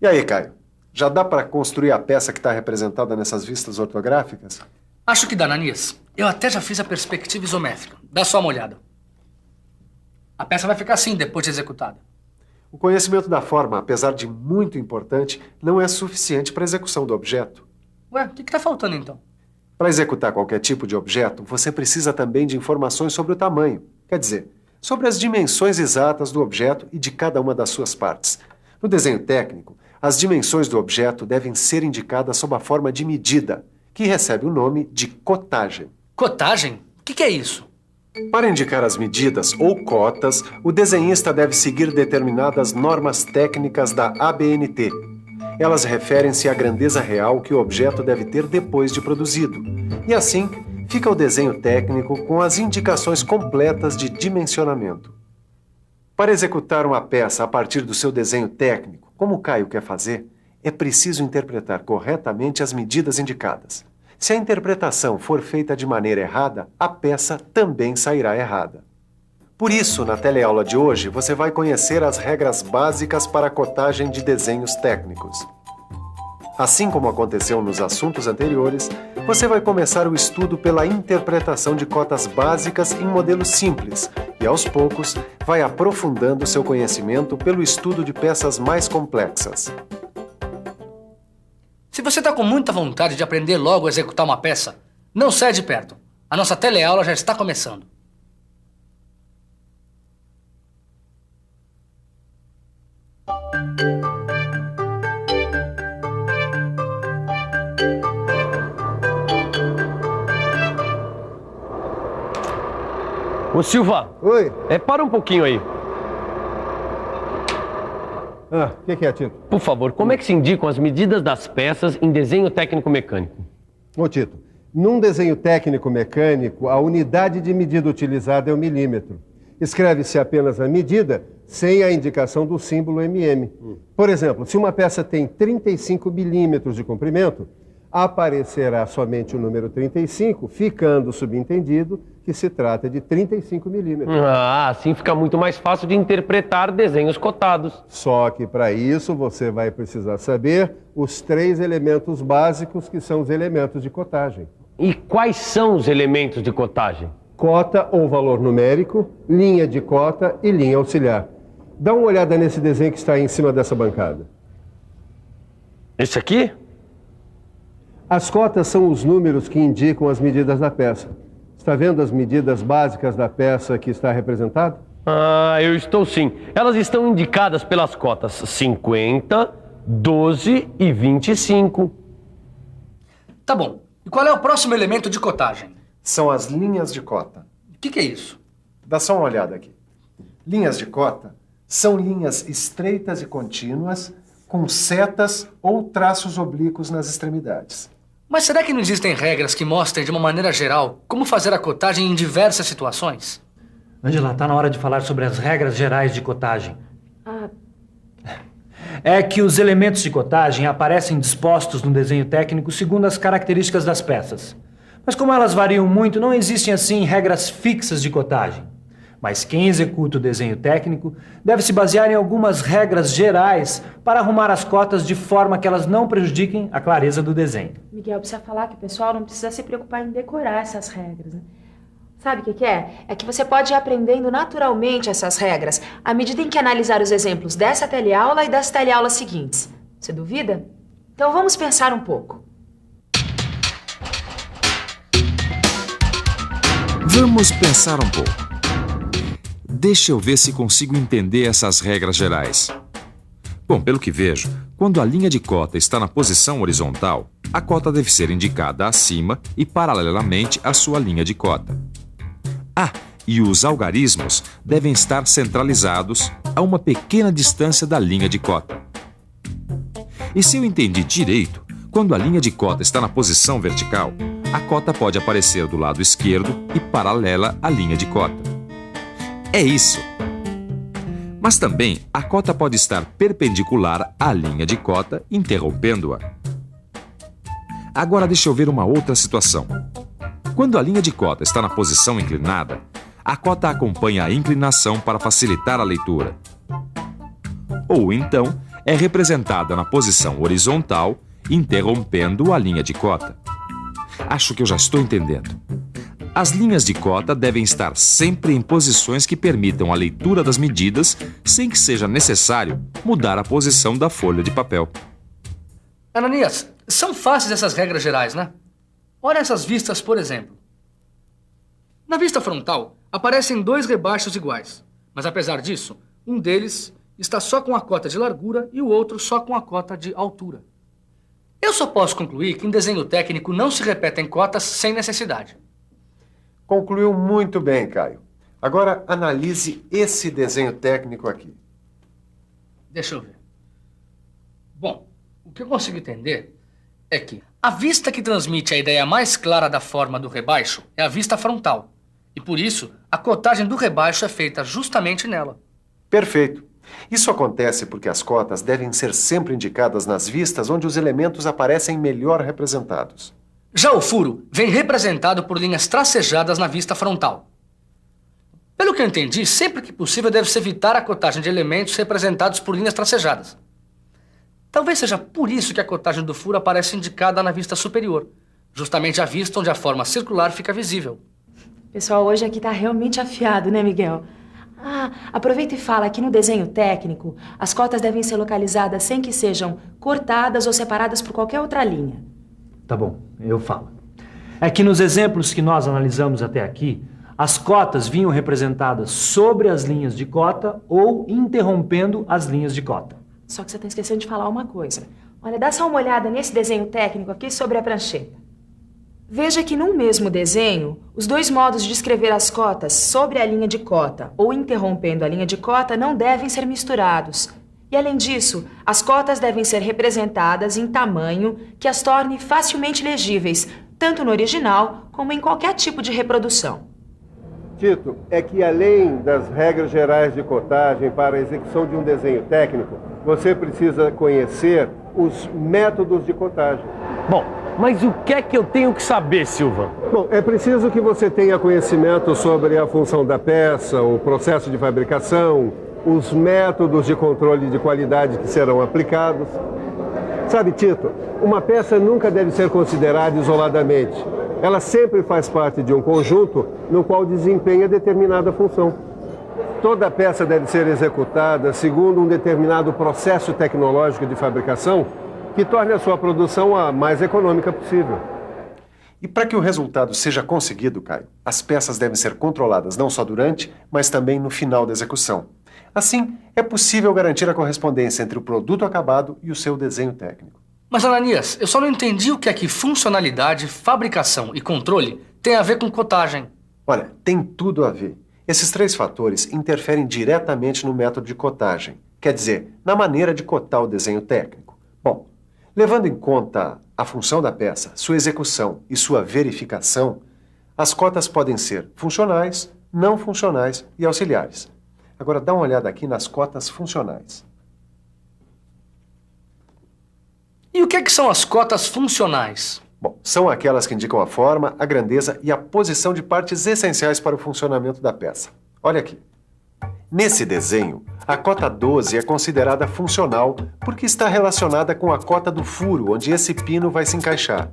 E aí, Caio? Já dá para construir a peça que está representada nessas vistas ortográficas? Acho que dá, Ananias. Eu até já fiz a perspectiva isométrica. Dá só uma olhada. A peça vai ficar assim depois de executada. O conhecimento da forma, apesar de muito importante, não é suficiente para a execução do objeto. Ué, o que está faltando então? Para executar qualquer tipo de objeto, você precisa também de informações sobre o tamanho. Quer dizer, sobre as dimensões exatas do objeto e de cada uma das suas partes. No desenho técnico, as dimensões do objeto devem ser indicadas sob a forma de medida, que recebe o nome de cotagem. Cotagem? O que é isso? Para indicar as medidas ou cotas, o desenhista deve seguir determinadas normas técnicas da ABNT. Elas referem-se à grandeza real que o objeto deve ter depois de produzido. E assim, fica o desenho técnico com as indicações completas de dimensionamento. Para executar uma peça a partir do seu desenho técnico, como o Caio quer fazer, é preciso interpretar corretamente as medidas indicadas. Se a interpretação for feita de maneira errada, a peça também sairá errada. Por isso, na teleaula de hoje, você vai conhecer as regras básicas para a cotagem de desenhos técnicos. Assim como aconteceu nos assuntos anteriores, você vai começar o estudo pela interpretação de cotas básicas em modelos simples e, aos poucos, vai aprofundando seu conhecimento pelo estudo de peças mais complexas. Se você está com muita vontade de aprender logo a executar uma peça, não saia de perto. A nossa teleaula já está começando. Ô Silva! Oi! Para um pouquinho aí. O que é, Tito? Por favor, como é que se indicam as medidas das peças em desenho técnico-mecânico? Ô Tito, num desenho técnico-mecânico, a unidade de medida utilizada é o milímetro. Escreve-se apenas a medida sem a indicação do símbolo mm. Por exemplo, se uma peça tem 35 milímetros de comprimento, aparecerá somente o número 35, ficando subentendido que se trata de 35 milímetros. Assim fica muito mais fácil de interpretar desenhos cotados. Só que para isso você vai precisar saber os 3 elementos básicos que são os elementos de cotagem. E quais são os elementos de cotagem? Cota ou valor numérico, linha de cota e linha auxiliar. Dá uma olhada nesse desenho que está aí em cima dessa bancada. Esse aqui? As cotas são os números que indicam as medidas da peça. Está vendo as medidas básicas da peça que está representada? Eu estou sim. Elas estão indicadas pelas cotas 50, 12 e 25. Tá bom. E qual é o próximo elemento de cotagem? São as linhas de cota. O que é isso? Dá só uma olhada aqui. Linhas de cota são linhas estreitas e contínuas com setas ou traços oblíquos nas extremidades. Mas será que não existem regras que mostrem de uma maneira geral como fazer a cotagem em diversas situações? Angela, tá na hora de falar sobre as regras gerais de cotagem. É que os elementos de cotagem aparecem dispostos no desenho técnico segundo as características das peças. Mas como elas variam muito, não existem assim regras fixas de cotagem. Mas quem executa o desenho técnico deve se basear em algumas regras gerais para arrumar as cotas de forma que elas não prejudiquem a clareza do desenho. Miguel, precisa falar que o pessoal não precisa se preocupar em decorar essas regras, né? Sabe o que é? É que você pode ir aprendendo naturalmente essas regras à medida em que analisar os exemplos dessa teleaula e das teleaulas seguintes. Você duvida? Então vamos pensar um pouco. Vamos pensar um pouco. Deixa eu ver se consigo entender essas regras gerais. Bom, pelo que vejo, quando a linha de cota está na posição horizontal, a cota deve ser indicada acima e paralelamente à sua linha de cota. E os algarismos devem estar centralizados a uma pequena distância da linha de cota. E se eu entendi direito, quando a linha de cota está na posição vertical, a cota pode aparecer do lado esquerdo e paralela à linha de cota. É isso. Mas também a cota pode estar perpendicular à linha de cota, interrompendo-a. Agora deixa eu ver uma outra situação. Quando a linha de cota está na posição inclinada, a cota acompanha a inclinação para facilitar a leitura. Ou então, é representada na posição horizontal, interrompendo a linha de cota. Acho que eu já estou entendendo. As linhas de cota devem estar sempre em posições que permitam a leitura das medidas sem que seja necessário mudar a posição da folha de papel. Ananias, são fáceis essas regras gerais, né? Olha essas vistas, por exemplo. Na vista frontal, aparecem 2 rebaixos iguais, mas apesar disso, um deles está só com a cota de largura e o outro só com a cota de altura. Eu só posso concluir que em desenho técnico não se repetem cotas sem necessidade. Concluiu muito bem, Caio. Agora analise esse desenho técnico aqui. Deixa eu ver. Bom, o que eu consigo entender é que a vista que transmite a ideia mais clara da forma do rebaixo é a vista frontal. E por isso, a cotagem do rebaixo é feita justamente nela. Perfeito. Isso acontece porque as cotas devem ser sempre indicadas nas vistas onde os elementos aparecem melhor representados. Já o furo vem representado por linhas tracejadas na vista frontal. Pelo que eu entendi, sempre que possível deve-se evitar a cotagem de elementos representados por linhas tracejadas. Talvez seja por isso que a cotagem do furo aparece indicada na vista superior, justamente a vista onde a forma circular fica visível. Pessoal, hoje aqui tá realmente afiado, né, Miguel? Aproveita e fala que no desenho técnico, as cotas devem ser localizadas sem que sejam cortadas ou separadas por qualquer outra linha. Tá bom, eu falo. É que nos exemplos que nós analisamos até aqui, as cotas vinham representadas sobre as linhas de cota ou interrompendo as linhas de cota. Só que você está esquecendo de falar uma coisa. Olha, dá só uma olhada nesse desenho técnico aqui sobre a prancheta. Veja que num mesmo desenho, os 2 modos de escrever as cotas sobre a linha de cota ou interrompendo a linha de cota não devem ser misturados. E além disso, as cotas devem ser representadas em tamanho que as torne facilmente legíveis, tanto no original como em qualquer tipo de reprodução. Tito, é que além das regras gerais de cotagem para a execução de um desenho técnico, você precisa conhecer os métodos de cotagem. Bom, mas o que é que eu tenho que saber, Silva? Bom, é preciso que você tenha conhecimento sobre a função da peça, o processo de fabricação, os métodos de controle de qualidade que serão aplicados. Sabe, Tito, uma peça nunca deve ser considerada isoladamente. Ela sempre faz parte de um conjunto no qual desempenha determinada função. Toda peça deve ser executada segundo um determinado processo tecnológico de fabricação que torne a sua produção a mais econômica possível. E para que o resultado seja conseguido, Caio, as peças devem ser controladas não só durante, mas também no final da execução. Assim, é possível garantir a correspondência entre o produto acabado e o seu desenho técnico. Mas, Ananias, eu só não entendi o que é que funcionalidade, fabricação e controle tem a ver com cotagem. Olha, tem tudo a ver. Esses 3 fatores interferem diretamente no método de cotagem, quer dizer, na maneira de cotar o desenho técnico. Bom, levando em conta a função da peça, sua execução e sua verificação, as cotas podem ser funcionais, não funcionais e auxiliares. Agora dá uma olhada aqui nas cotas funcionais. E o que é que são as cotas funcionais? Bom, são aquelas que indicam a forma, a grandeza e a posição de partes essenciais para o funcionamento da peça. Olha aqui. Nesse desenho, a cota 12 é considerada funcional porque está relacionada com a cota do furo, onde esse pino vai se encaixar.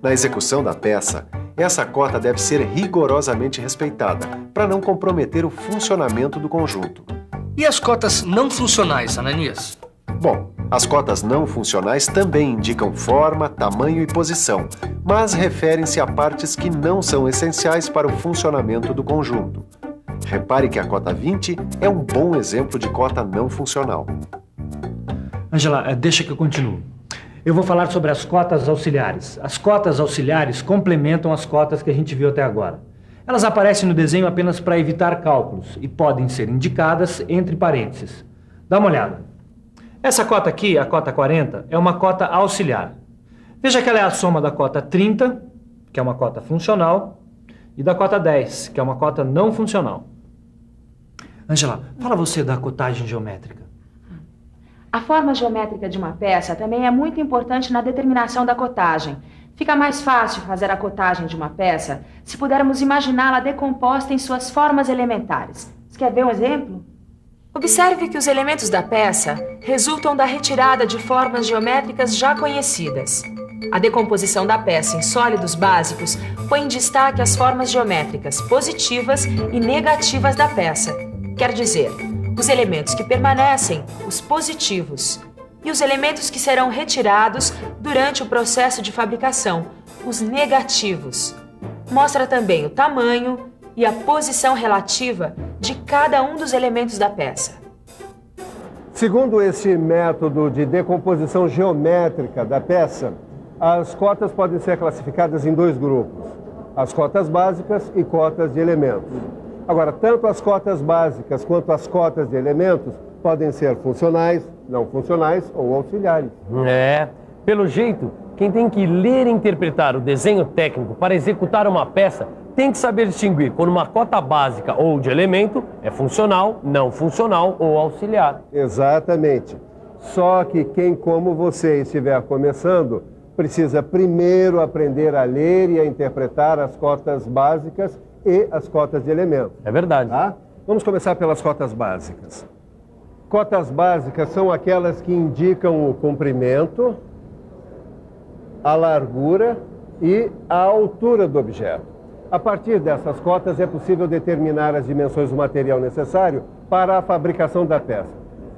Na execução da peça, essa cota deve ser rigorosamente respeitada, para não comprometer o funcionamento do conjunto. E as cotas não funcionais, Ananias? Bom, as cotas não funcionais também indicam forma, tamanho e posição, mas referem-se a partes que não são essenciais para o funcionamento do conjunto. Repare que a cota 20 é um bom exemplo de cota não funcional. Angela, deixa que eu continuo. Eu vou falar sobre as cotas auxiliares. As cotas auxiliares complementam as cotas que a gente viu até agora. Elas aparecem no desenho apenas para evitar cálculos e podem ser indicadas entre parênteses. Dá uma olhada. Essa cota aqui, a cota 40, é uma cota auxiliar. Veja que ela é a soma da cota 30, que é uma cota funcional, e da cota 10, que é uma cota não funcional. Angela, fala você da cotagem geométrica. A forma geométrica de uma peça também é muito importante na determinação da cotagem. Fica mais fácil fazer a cotagem de uma peça se pudermos imaginá-la decomposta em suas formas elementares. Você quer ver um exemplo? Observe que os elementos da peça resultam da retirada de formas geométricas já conhecidas. A decomposição da peça em sólidos básicos põe em destaque as formas geométricas positivas e negativas da peça. Quer dizer, os elementos que permanecem, os positivos, e os elementos que serão retirados durante o processo de fabricação, os negativos. Mostra também o tamanho e a posição relativa de cada um dos elementos da peça. Segundo esse método de decomposição geométrica da peça, as cotas podem ser classificadas em 2 grupos: as cotas básicas e cotas de elementos. Agora, tanto as cotas básicas quanto as cotas de elementos podem ser funcionais, não funcionais ou auxiliares. Pelo jeito, quem tem que ler e interpretar o desenho técnico para executar uma peça tem que saber distinguir quando uma cota básica ou de elemento é funcional, não funcional ou auxiliar. Exatamente. Só que quem, como você, estiver começando, precisa primeiro aprender a ler e a interpretar as cotas básicas e as cotas de elementos. É verdade. Tá? Vamos começar pelas cotas básicas. Cotas básicas são aquelas que indicam o comprimento, a largura e a altura do objeto. A partir dessas cotas é possível determinar as dimensões do material necessário para a fabricação da peça.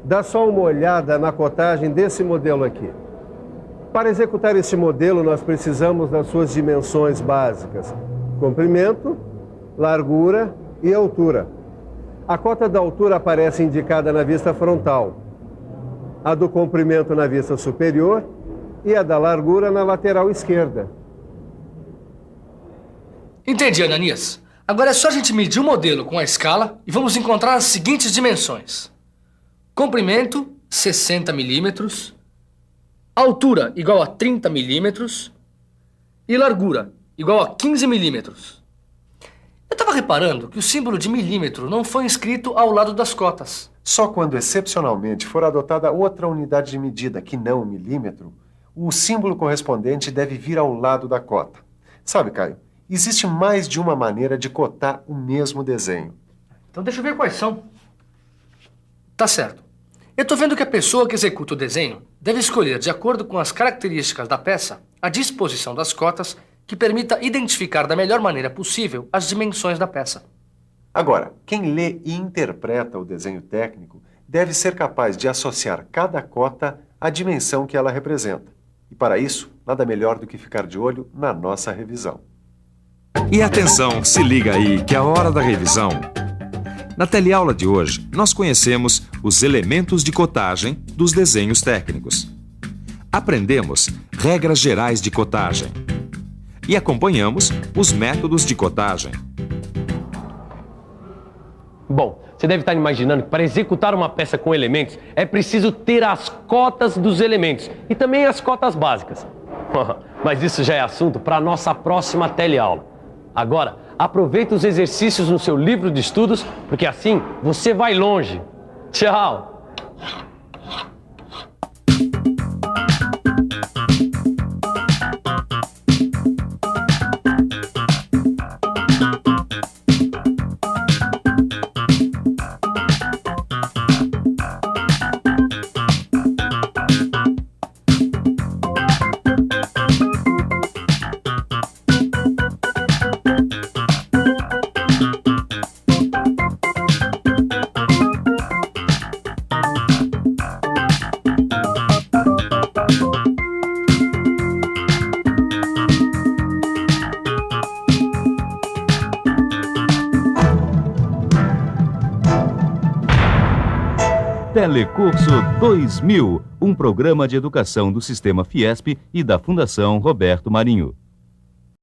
Dá só uma olhada na cotagem desse modelo aqui. Para executar esse modelo, nós precisamos das suas dimensões básicas: comprimento, largura e altura. A cota da altura aparece indicada na vista frontal, a do comprimento na vista superior e a da largura na lateral esquerda. Entendi, Ananias. Agora é só a gente medir o modelo com a escala e vamos encontrar as seguintes dimensões: comprimento, 60 milímetros, altura igual a 30 milímetros e largura igual a 15 milímetros. Eu estava reparando que o símbolo de milímetro não foi inscrito ao lado das cotas. Só quando excepcionalmente for adotada outra unidade de medida que não o milímetro, o símbolo correspondente deve vir ao lado da cota. Sabe, Caio, existe mais de uma maneira de cotar o mesmo desenho. Então deixa eu ver quais são. Tá certo. Eu estou vendo que a pessoa que executa o desenho deve escolher, de acordo com as características da peça, a disposição das cotas que permita identificar da melhor maneira possível as dimensões da peça. Agora, quem lê e interpreta o desenho técnico deve ser capaz de associar cada cota à dimensão que ela representa. E para isso, nada melhor do que ficar de olho na nossa revisão. E atenção, se liga aí que é a hora da revisão. Na teleaula de hoje, nós conhecemos os elementos de cotagem dos desenhos técnicos. Aprendemos regras gerais de cotagem. E acompanhamos os métodos de cotagem. Bom, você deve estar imaginando que para executar uma peça com elementos é preciso ter as cotas dos elementos e também as cotas básicas. Mas isso já é assunto para a nossa próxima teleaula. Agora, aproveite os exercícios no seu livro de estudos, porque assim você vai longe. Tchau! Telecurso 2000, um programa de educação do Sistema Fiesp e da Fundação Roberto Marinho.